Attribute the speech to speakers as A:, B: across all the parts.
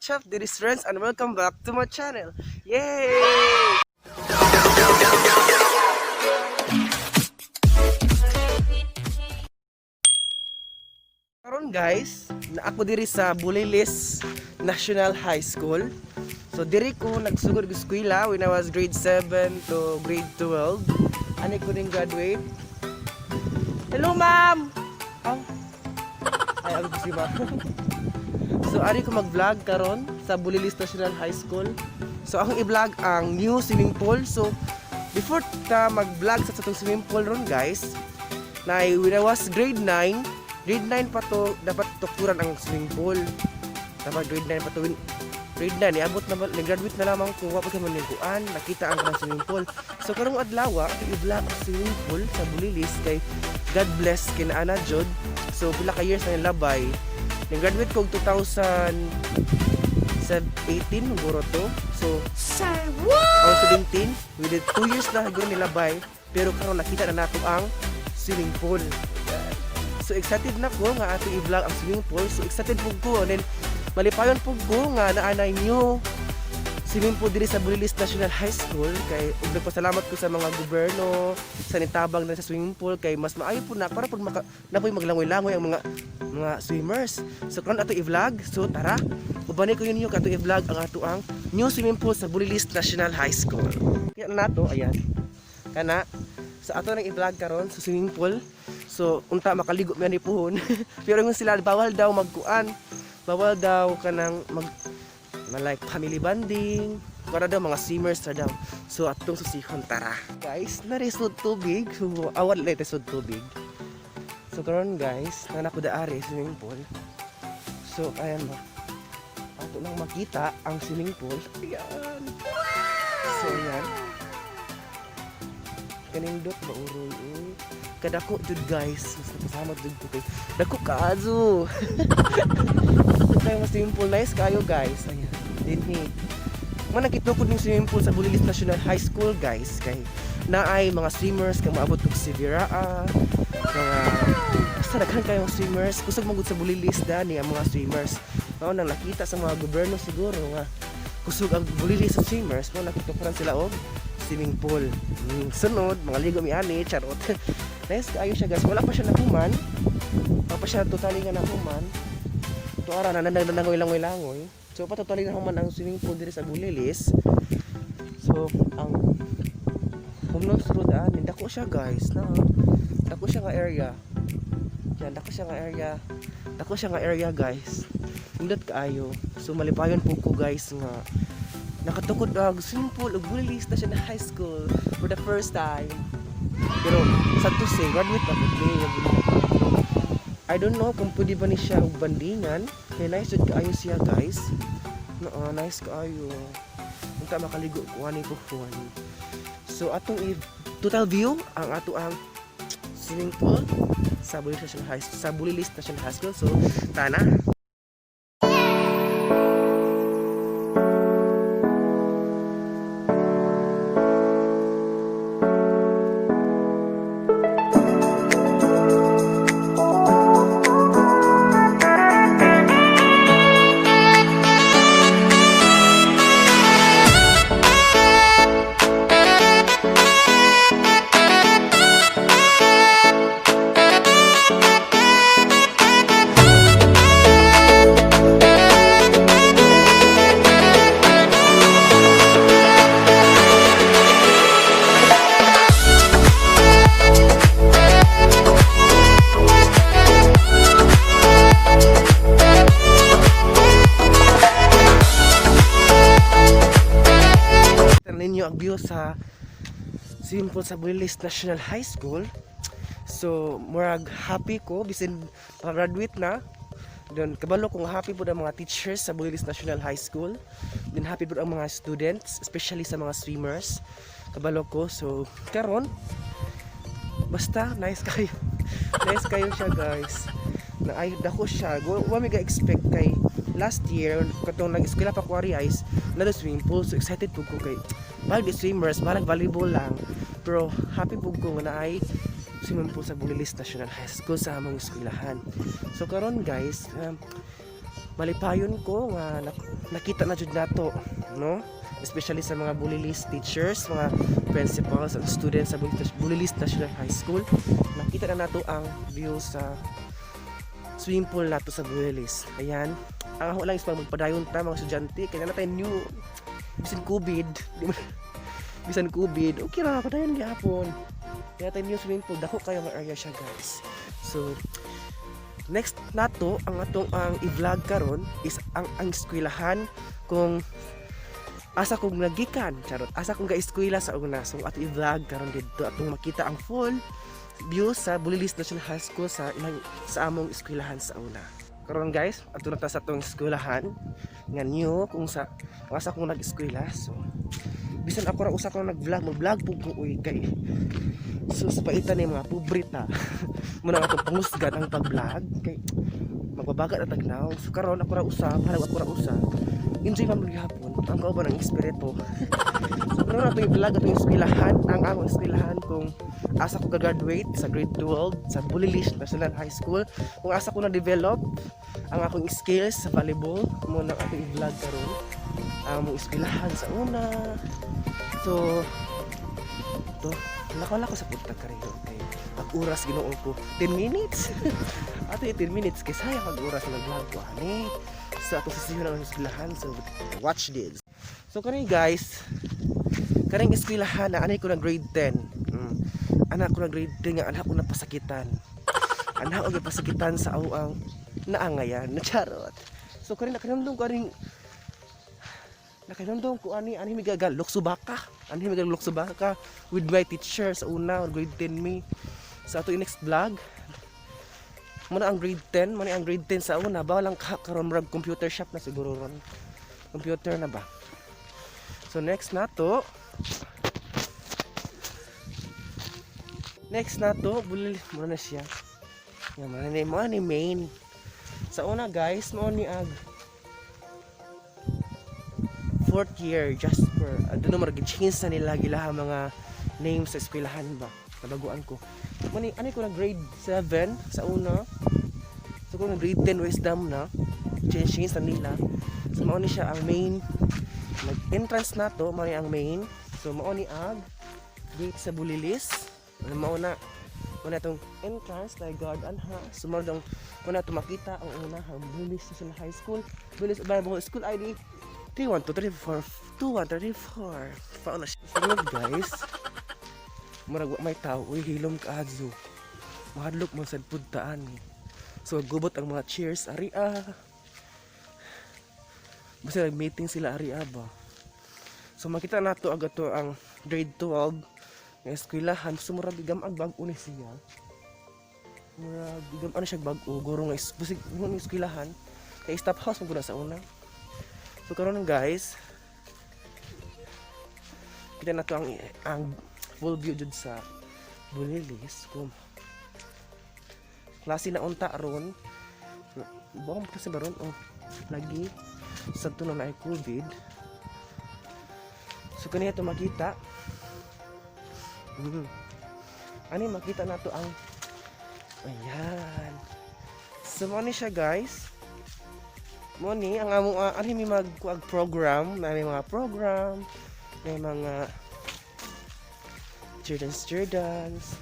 A: what's up? This is Rence and welcome back to my channel. Yay! Karon guys, na ako diri sa Bulilis National High School. So diri ko nagsugod og eskwela when I was grade 7 to grade 12. Ani ko ning graduate. Hello ma'am. Ay, ako si ma'am. So ari ko mag-vlog karon sa Bulilis National High School. So akong i-vlog ang new swimming pool. So before ta mag-vlog sa atong swimming pool ron guys, na when I was grade 9 pa to dapat tukuran ang swimming pool. Dapat grade 9 pa to. Grade 9 iabot na nag-graduate na lamang ko wa pa man ning kuan, nakita ang kanang swimming pool. So karong adlaw i-vlog ang swimming pool sa Bulilis kay God bless kay naana jud. So pila ka years na labay. Nag-graduate ko 2018 siguro to. So
B: Sir, what?
A: 17 with 2 years na higuro nilabay pero karon nakita na nato ang swimming pool. So excited na ko nga ato i-vlog ang swimming pool. So excited po ko and then malipayon po ko nga naanay new swimming pool diri sa Bulilis National High School kay ug nagpasalamat ko sa mga gobyerno sa nitabang na sa swimming pool kay mas maayo po na para pud napoy maglangoy-langoy ang mga swimmers. So karon ato i-vlog. So tara, ubani ko ninyo kato i-vlog ang ato ang new swimming pool sa Bulilis National High School. Yan nato, ayan. Kana sa ato nang i-vlog karon sa swimming pool. So unta makaligo mi ani puhon. Pero ngon sila bawal daw magkuan. Bawal daw kanang like family bonding. Para daw mga swimmers ra daw. So atong susihon tara. Guys, narisod tubig. So awal na ito tubig. So karon guys, na ko daari swimming pool. So ayan ba. Ato lang makita ang swimming pool. Ayan. So ayan. Kanindot ba uroy kadako jud guys. Mas napasalamat jud ko kay dako kaazo. Kaya mas swimming pool nice kayo guys. Ayan. Dinhi. Man nakitukod ning swimming pool sa Bulilis National High School guys kay naay mga swimmers kang maabot og CVRAA. Mga basta daghan kayong swimmers. Kusog magud sa Bulilis dani ang mga swimmers. Mao nang nakita sa mga gobyerno siguro nga kusog ang Bulilis sa swimmers, mo nakitukuran sila og swimming pool. Sunod, mga ligo mi ani, charot. Nice kaayo siya guys. Wala pa siya nahuman. Wala pa siya totally nga nahuman. Ito ara na nanangoy-langoy. So pa totally nahuman ang swimming pool diri sa Bulilis. So ang Humnos Road dako siya guys na. Dako siya nga area. Yan, dako siya nga area. Dako siya nga area guys. Indot kaayo. So malipayon po ko guys nga nakatukod ang swimming pool og Bulilis National High School for the first time. Pero sad to say, graduate na po niya. I don't know kung pwede ba ni siya og bandingan. Kaya nice jud kaayo siya guys. Nice kaayo. Unta makaligo ko ani ko kuan. So atong total view ang ato ang swimming pool sa Bulilis National High School. So tana. Ninyo ang view sa swimming pool sa Bulilis National High School. So murag happy ko bisin pa-graduate na. Then kabalo kong happy po ang mga teachers sa Bulilis National High School. Then happy po ang mga students, especially sa mga swimmers. Kabalo ko. So karon basta nice kayo. Nice kayo siya guys. Na ay dako siya. Wa mi ga expect kay last year katong nag-eskwela pa ko ice na swimming pool. So excited po ko kay bag the swimmers, balang volleyball lang. Pero happy po ko na ay swimming pool sa Bulilis National High School sa among eskwelahan. So karon guys, malipayon ko nga nakita na jud nato, no? Especially sa mga bully list teachers, mga principals, at students sa bully list National High School. Nakita na nato ang view sa swimming pool nato sa bully list. Ayan. Ang ako lang is pag magpadayon ta mga estudyante, kaya na tayo new bisan COVID, bisan COVID, okay ra padayon gyapon. Kaya tayo new swimming pool, dako kayo nga area siya, guys. So next nato ang atong ang i-vlog karon is ang eskwelahan kung asa kong nagikan, charot, asa kong ga-eskwela sa una. So ato i-vlog karon dito atong makita ang full view sa Bulilis National High School sa among eskwelahan sa una. Karon guys, ato na ta sa atong eskwelahan nga new kung sa asa kong nag-eskwela. So bisan ako ra usa ko nag-vlog, mag-vlog pug ko uy kay. So sa paitan ni mga pobrita muna atong pangusgan ang pag-vlog kay magbabaga na tagnaw. So karon ako ra usa, halag ako ra usa. Enjoy man maghapon ang kauban ng espiritu. So karon atong i-vlog atong eskwelahan, ang among eskwelahan kung asa ko ga-graduate sa grade 12 sa Bulilis National High School, kung asa ko na-develop ang akong skills sa volleyball, muna atong i-vlog karon ang among eskwelahan sa una. So to lako sa punta kareho kay pag-oras ginoon ko 10 minutes. Ato 10 minutes kay sayang pag-oras na vlog ko ani sa ato sesyon ng eskwelahan. So watch this. So kani guys, kaning eskwelahan na ani ko na grade 10. Anak ko na grade 10 nga anak ko napasakitan. Anak ko pasakitan sa awang naangayan na charot. So kani nakanamdong ko ring nakinundong ko ani migagal luksubaka with my teacher sa una grade 10 me sa ato next vlog muna ang grade 10 muna ang grade 10 sa una ba lang karon rag computer shop na siguro ron computer na ba. So next nato bulil muna na siya yan muna ni main sa una guys mo ni ag 4th year Jasper. Ano naman change na nila gila mga names sa eskwelahan ba. Nabaguan ko. Mani ko na grade 7 sa una. So kung grade 10 wisdom na change na nila. So mao ni siya ang main. Nag-entrance na to, mao ni ang main. So mao ni ag gate sa Bulilis. Mao na tong entrance na guard anha. So mao dong muna to makita ang una ang Bulilis National High School. Bulilis Bible School ID 2134. Paano siya? Sunod guys. Murag may tao. Uy, hilom ka adzo. Mahadlok mo sa puntaan. So, gubot ang mga cheers. Aria. Basta nag-meeting sila aria ba. So, makita na to agad to ang grade 12 ng eskwelahan. So, murag bigam ang bag-o ni siya. Murag bigam ano siya bag-o. Guro nga eskwelahan. Kaya staff house mo na sa una. So karon guys, kita na to ang full view jud sa Bulilis kung klase na unta ron. Bawang kasi baron lagi sa tunon na ay COVID. So kaniya to makita. Ani makita na to ang ayan. So mo ni siya guys. Moni ang among ani mi magkuag program, na may mga program, may mga students.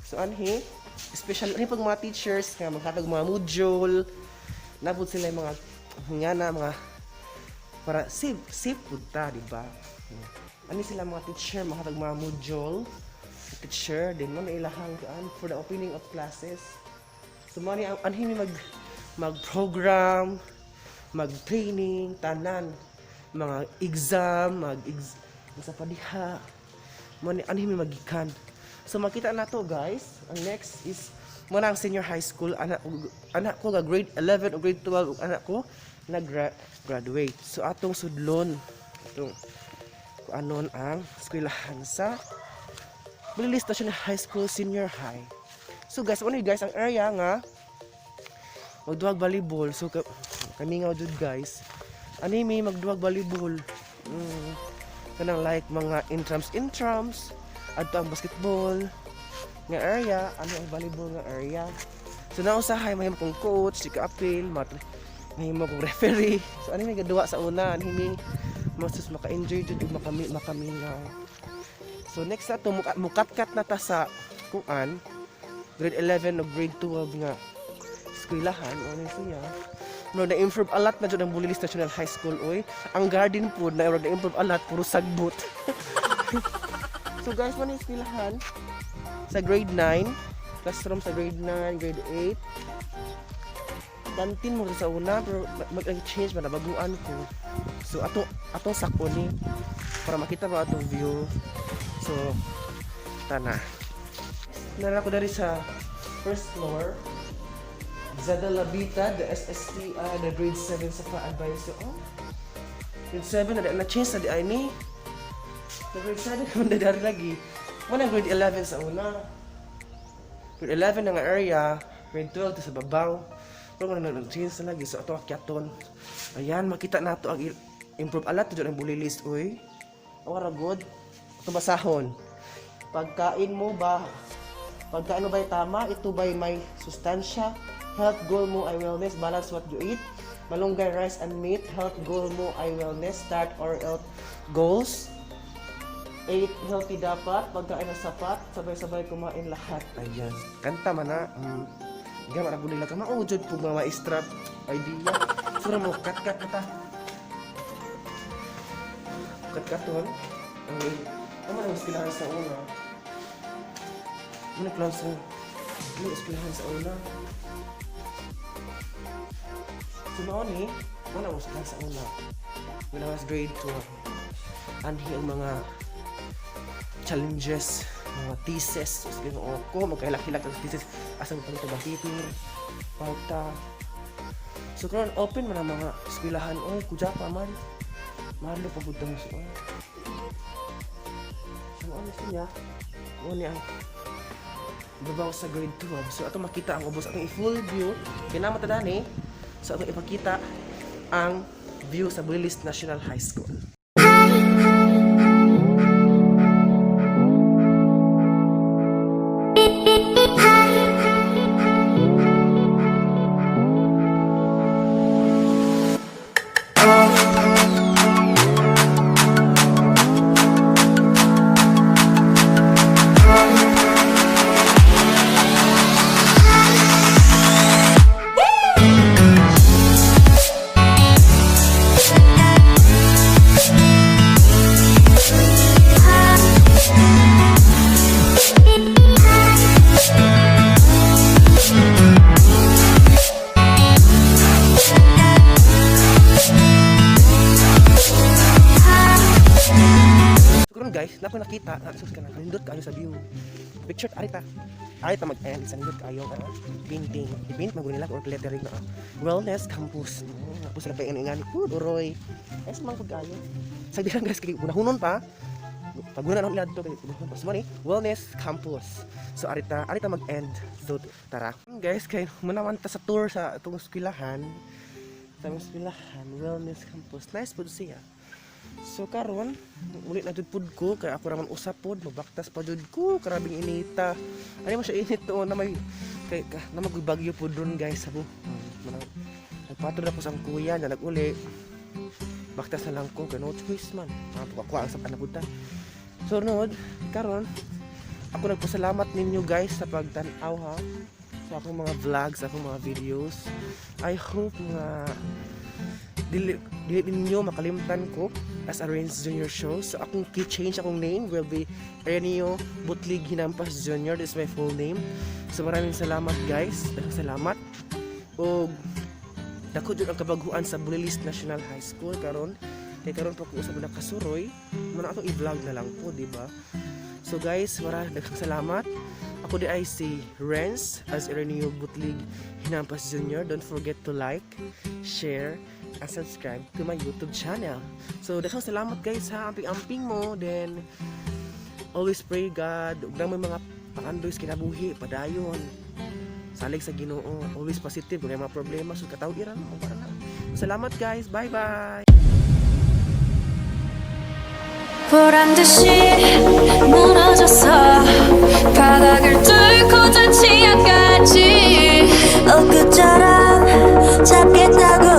A: So anhi, special ani pag mga teachers nga maghatag mga module, nabud sila yung mga ngana mga para safe punta, di ba? Ani sila mga teacher maghatag mga module, teacher din man ilahang for the opening of classes. So mani anhi mi mag-program, mag-training, tanan, mga exam, sa padiha, mani anhi mi magikan. So makita na to guys. Ang next is muna ang senior high school. Anak ko ga grade 11 o grade 12 anak ko nag-graduate. So atong sudlon itong anon ang eskwelahan sa Bulilis National High School Senior High. So guys, ano guys ang area nga magduwag volleyball. So kami nga jud guys. Ani mi magduwag volleyball. Kanang like mga intrams adto ang basketball nga area, ano ang volleyball nga area. So nausahay may kong coach, si Kaapil, Nahimo kong referee. So ano may gaduwa sa una, himi mas maka-enjoy jud ug makamingaw. So next na to mukat-kat na ta sa kuan grade 11 o grade 12 nga eskwelahan o ano siya. No, na-improve a lot na jud ang Bulilis National High School oy. Ang garden po na-improve a lot puro sagbot. So guys, man eskwelahan sa grade 9, classroom sa grade 9, grade 8. Kantin mo sa una pero mag-change man nabaguan ko. So atong sakpo ni para makita mo atong view. So tana. Nara ko dari sa first floor. Zada Labita, the SST, the grade 7 sa pa-advise. Oh, grade 7 na change sa di ay ni. The grade 7 naman na dari lagi. Wala grade 11 sa una. Grade 11 na nga area, grade 12 sa babaw. Pero nga nag-change na lagi. So ito akyaton. Ayan, makita na ito ang improve alat. Ito ang Bulilis. Uy, awara good. Ito basahon. Pagkain mo ba yung tama? Ito ba'y may sustansya? Health goal mo ay wellness. Balance what you eat. Malunggay, rice and meat. Health goal mo ay wellness. Start or health goals. 8. Healthy dapat. Pagkain na sapat. Sabay-sabay kumain lahat. Ayan. Kanta man na. Gama na bulila ka. Maujod po mga maestra. Idea. Sura mo. Kat-kat na ta. Kat-katon. Ano man ang iskilahan sa una? Ano plan sa iskilahan sa una? Sumaon eh. Ano ang iskilahan sa una? When I was grade 12. Anhi ang mga challenges, mga thesis. So, ko, magkailak-hilak ang thesis. Asang pang tabatitin. Pauta. So, karon open man ang mga eskwelahan. Oy, kudya pa man. Mahalo pa budang siya. So, ano siya? Ano niya ang babaw sa grade 12. So, ato makita ang ubos. Atong i-full view. Kinamata dani. So, ato ipakita ang view sa Bulilis National High School. Guys, na ko nakita, sus ka na, nindot kaayo sa view. Picture, arita mag-end, sa nindot kaayo, painting, i-paint magunila or lettering na, wellness campus. Tapos na pa yung ingani, uroy. Es man ko kaayo. Sabi lang guys, hunon pa, paguna na nila dito, hunon pa. Wellness campus. So arita mag-end. So tara. Guys, kaya manaman ta sa tour sa itong eskwelahan. Sa eskwelahan, wellness campus. Nice po siya. So karon ulit na jud pud ko kay ako raman usap pod magbaktas pa jud ko karabing inita. Ani man siya init to na may kay na magbagyo pod ron guys sabo. Nagpatod ako sa kuya na naguli. Baktas na lang ko kay no choice man. Ako ang sa panabuta. So nod karon ako nagpasalamat ninyo guys sa pagtan-aw ha. Sa akong mga vlogs, akong mga videos. I hope nga dili ninyo makalimtan ko as a Rence Junior show. So akong change akong name will be Renio Butlig Hinampas Junior. This is my full name. So maraming salamat guys. Salamat. O dako jud ang kabaguan sa Bulilis National High School karon. Kay karon pa ko usab na kasuroy. Muna atong i-vlog na lang po, di ba? So guys, maraming salamat. Ako di ay si Rence as Renio Butlig Hinampas Junior. Don't forget to like, share, and subscribe to my YouTube channel. So, daghang salamat guys sa amping-amping mo. Then, always pray God. Ug may mga pakandoy kinabuhi, padayon. Salig sa Ginoo. Always positive. Kung may mga problema, so katawiran mo. Para na. Salamat guys. Bye-bye.
C: 보란듯이 무너졌어 바닥을 뚫고 저 치아까지 엊그처럼 잡겠다고